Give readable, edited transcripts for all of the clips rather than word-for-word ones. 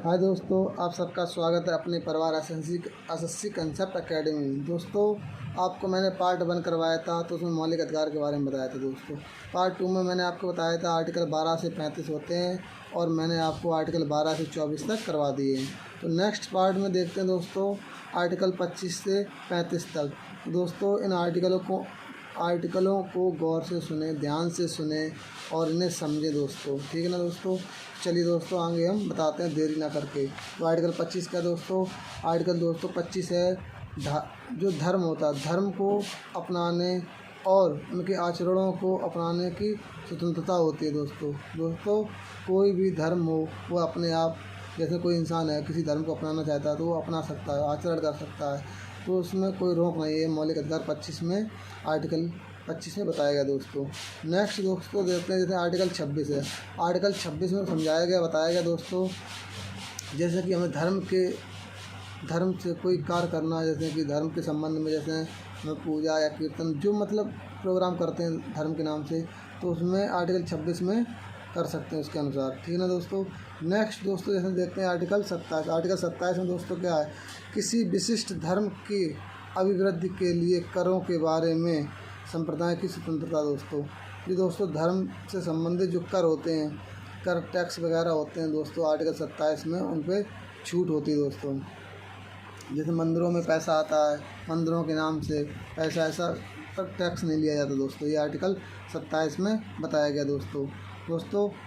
हाय दोस्तों, आप सबका स्वागत है अपने परिवार एसएससी कंसेप्ट एकेडमी में। दोस्तों, आपको मैंने पार्ट 1 करवाया था तो उसमें मौलिक अधिकार के बारे में बताया था। दोस्तों, पार्ट 2 में मैंने आपको बताया था आर्टिकल 12 से 35 होते हैं और मैंने आपको आर्टिकल 12 से 24 तक करवा दिए हैं। तो नेक्स्ट पार्ट में देखते हैं दोस्तों आर्टिकल 25 से 35 तक। दोस्तों, इन आर्टिकलों को गौर से सुने, ध्यान से सुने और इन्हें समझें दोस्तों। ठीक है ना दोस्तों। चलिए दोस्तों, आगे हम बताते हैं देरी ना करके। तो आर्टिकल 25 का दोस्तों, आर्टिकल दोस्तों 25 है जो धर्म होता है, धर्म को अपनाने और उनके आचरणों को अपनाने की स्वतंत्रता होती है दोस्तों। कोई भी धर्म हो वो अपने आप, जैसे कोई इंसान है किसी धर्म को अपनाना चाहता है तो वो अपना सकता है, आचरण कर सकता है, तो उसमें कोई रोक नहीं है। मौलिक अधिकार 25 में, आर्टिकल 25 में बताया गया दोस्तों। नेक्स्ट दोस्तों देखते हैं, जैसे आर्टिकल 26 है। आर्टिकल 26 में समझाया गया, बताया गया दोस्तों, जैसे कि हमें धर्म से कोई कार्य करना है, जैसे कि धर्म के संबंध में, जैसे हमें पूजा या कीर्तन जो मतलब प्रोग्राम करते हैं धर्म के नाम से, तो उसमें आर्टिकल 26 में कर सकते हैं उसके अनुसार। ठीक है ना दोस्तों। नेक्स्ट दोस्तों जैसे देखते हैं आर्टिकल 27। आर्टिकल 27 में दोस्तों क्या है, किसी विशिष्ट धर्म की अभिवृद्धि के लिए करों के बारे में संप्रदाय की स्वतंत्रता दोस्तों। ये दोस्तों धर्म से संबंधित जो कर होते हैं, कर टैक्स वगैरह होते हैं दोस्तों, आर्टिकल 27 में उन पर छूट होती है दोस्तों। जैसे मंदिरों में पैसा आता है, मंदिरों के नाम से पैसा ऐसा पर टैक्स नहीं लिया जाता दोस्तों, ये आर्टिकल 27 में बताया गया दोस्तों।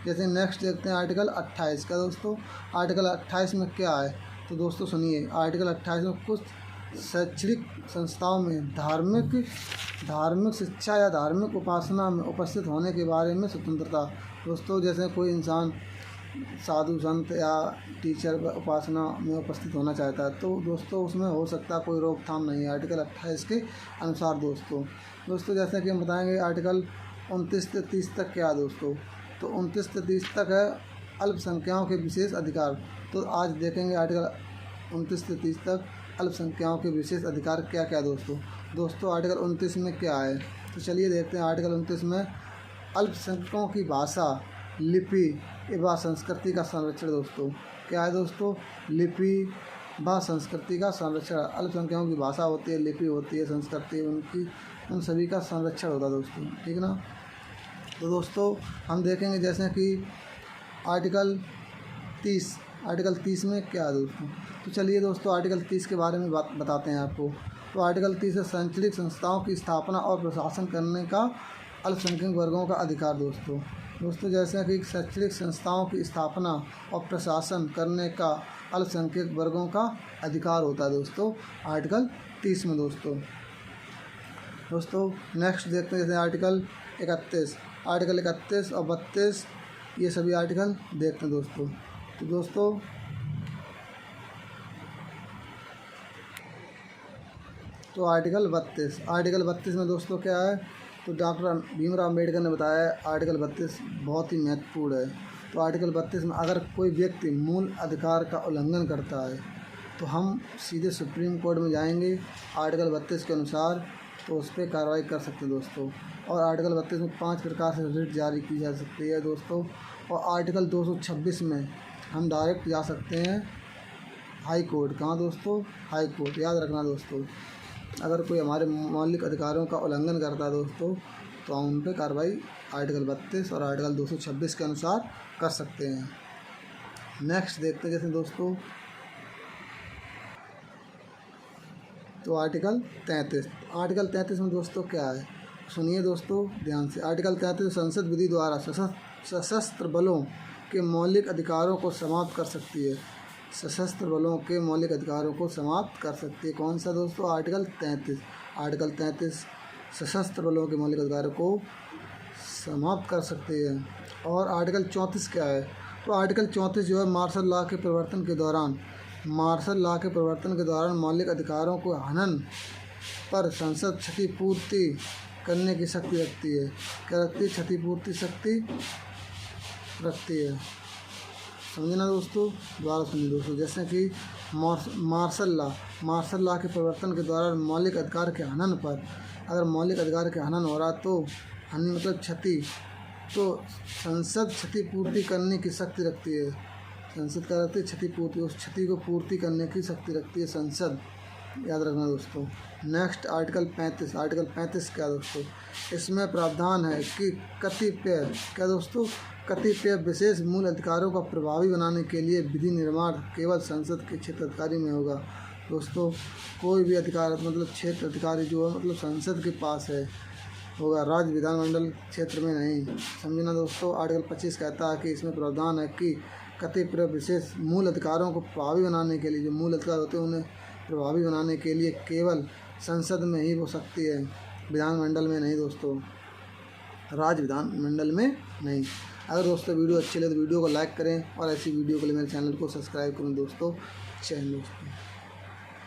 जैसे नेक्स्ट देखते हैं आर्टिकल 28 का दोस्तों। आर्टिकल 28 में क्या है, तो दोस्तों सुनिए। आर्टिकल 28 में कुछ शैक्षणिक संस्थाओं में धार्मिक शिक्षा या धार्मिक उपासना में उपस्थित होने के बारे में स्वतंत्रता दोस्तों। जैसे कोई इंसान साधु संत या टीचर उपासना में उपस्थित होना चाहता है तो दोस्तों उसमें हो सकता है, कोई रोकथाम नहीं है आर्टिकल 28 के अनुसार दोस्तों। जैसे कि हम बताएंगे आर्टिकल 29 से 30 तक क्या है दोस्तों। तो 29 से 30 तक है अल्पसंख्यकों के विशेष अधिकार। तो आज देखेंगे आर्टिकल 29 से 30 तक अल्पसंख्यकों के विशेष अधिकार क्या क्या दोस्तों आर्टिकल 29 में क्या है, तो चलिए देखते हैं। आर्टिकल 29 में अल्पसंख्यकों की भाषा, लिपि एवं संस्कृति का संरक्षण दोस्तों। क्या है दोस्तों, लिपि व संस्कृति का संरक्षण। अल्पसंख्यकों की भाषा होती है, लिपि होती है, संस्कृति उनकी, उन सभी का संरक्षण होता है दोस्तों। ठीक है ना। तो दोस्तों हम देखेंगे जैसे कि आर्टिकल 30 में क्या है दोस्तों। तो चलिए दोस्तों आर्टिकल 30 के बारे में बताते हैं आपको। तो आर्टिकल 30 है शैक्षणिक संस्थाओं की स्थापना और प्रशासन करने का अल्पसंख्यक वर्गों का अधिकार दोस्तों। जैसे कि शैक्षणिक संस्थाओं की स्थापना और प्रशासन करने का अल्पसंख्यक वर्गों का अधिकार होता है दोस्तों आर्टिकल 30 में दोस्तों। नेक्स्ट देखते हैं जैसे आर्टिकल 31। आर्टिकल 31 और 32 ये सभी आर्टिकल देखते हैं दोस्तों। तो आर्टिकल 32 में दोस्तों क्या है, तो डॉक्टर भीमराव अम्बेडकर ने बताया है आर्टिकल 32 बहुत ही महत्वपूर्ण है। तो आर्टिकल 32 में अगर कोई व्यक्ति मूल अधिकार का उल्लंघन करता है तो हम सीधे सुप्रीम कोर्ट में जाएंगे आर्टिकल 32 के अनुसार, तो उस पर कार्रवाई कर सकते हैं दोस्तों। और आर्टिकल 32 में 5 प्रकार से रिट जारी की जा सकती है दोस्तों। और आर्टिकल 226 में हम डायरेक्ट जा सकते हैं हाई कोर्ट। कहाँ दोस्तों, हाई कोर्ट, याद रखना दोस्तों। अगर कोई हमारे मौलिक अधिकारों का उल्लंघन करता है दोस्तों तो हम उन पर कार्रवाई आर्टिकल 32 और आर्टिकल 226 के अनुसार कर सकते हैं। नेक्स्ट देखते हैं जैसे दोस्तों, तो आर्टिकल 33 में दोस्तों क्या है, सुनिए दोस्तों ध्यान से। आर्टिकल 33 संसद विधि द्वारा सशस्त्र बलों के मौलिक अधिकारों को समाप्त कर सकती है। सशस्त्र बलों के मौलिक अधिकारों को समाप्त कर सकती है। कौन सा दोस्तों, आर्टिकल 33 सशस्त्र बलों के मौलिक अधिकारों को समाप्त कर सकती है। और आर्टिकल 34 क्या है, तो आर्टिकल 34 जो है मार्शल लॉ के प्रवर्तन के दौरान मौलिक अधिकारों को हनन पर संसद क्षतिपूर्ति करने की शक्ति रखती है। क्या रखती है, क्षतिपूर्ति शक्ति रखती है। समझना दोस्तों, दोबारा सुनिए दोस्तों। जैसे कि मार्शल लॉ के प्रवर्तन के दौरान मौलिक अधिकार के हनन पर, अगर मौलिक अधिकार के हनन हो रहा तो हनन मतलब क्षति, तो संसद क्षतिपूर्ति करने की शक्ति रखती है। संसद का रखती है क्षतिपूर्ति, उस क्षति को पूर्ति करने की शक्ति रखती है संसद, याद रखना दोस्तों। Next article 35। आर्टिकल 35 क्या दोस्तों, इसमें प्रावधान है कि कतिपय विशेष मूल अधिकारों का प्रभावी बनाने के लिए विधि निर्माण केवल संसद के क्षेत्राधिकारी में होगा। दोस्तों कोई भी अधिकार मतलब क्षेत्र अधिकारी जो है मतलब संसद के पास है होगा, राज्य विधानमंडल क्षेत्र में नहीं, समझना दोस्तों। आर्टिकल 25 कहता है कि इसमें प्रावधान है कि कतिपय विशेष मूल अधिकारों को प्रभावी बनाने के लिए, जो मूल अधिकार होते हैं उन्हें प्रभावी बनाने के लिए केवल संसद में ही हो सकती है, विधानमंडल में नहीं दोस्तों, राज्य विधानमंडल में नहीं। अगर दोस्तों वीडियो अच्छी लगे तो वीडियो को लाइक करें और ऐसी वीडियो के लिए मेरे चैनल को सब्सक्राइब करें दोस्तों। जय हिंद दोस्तों।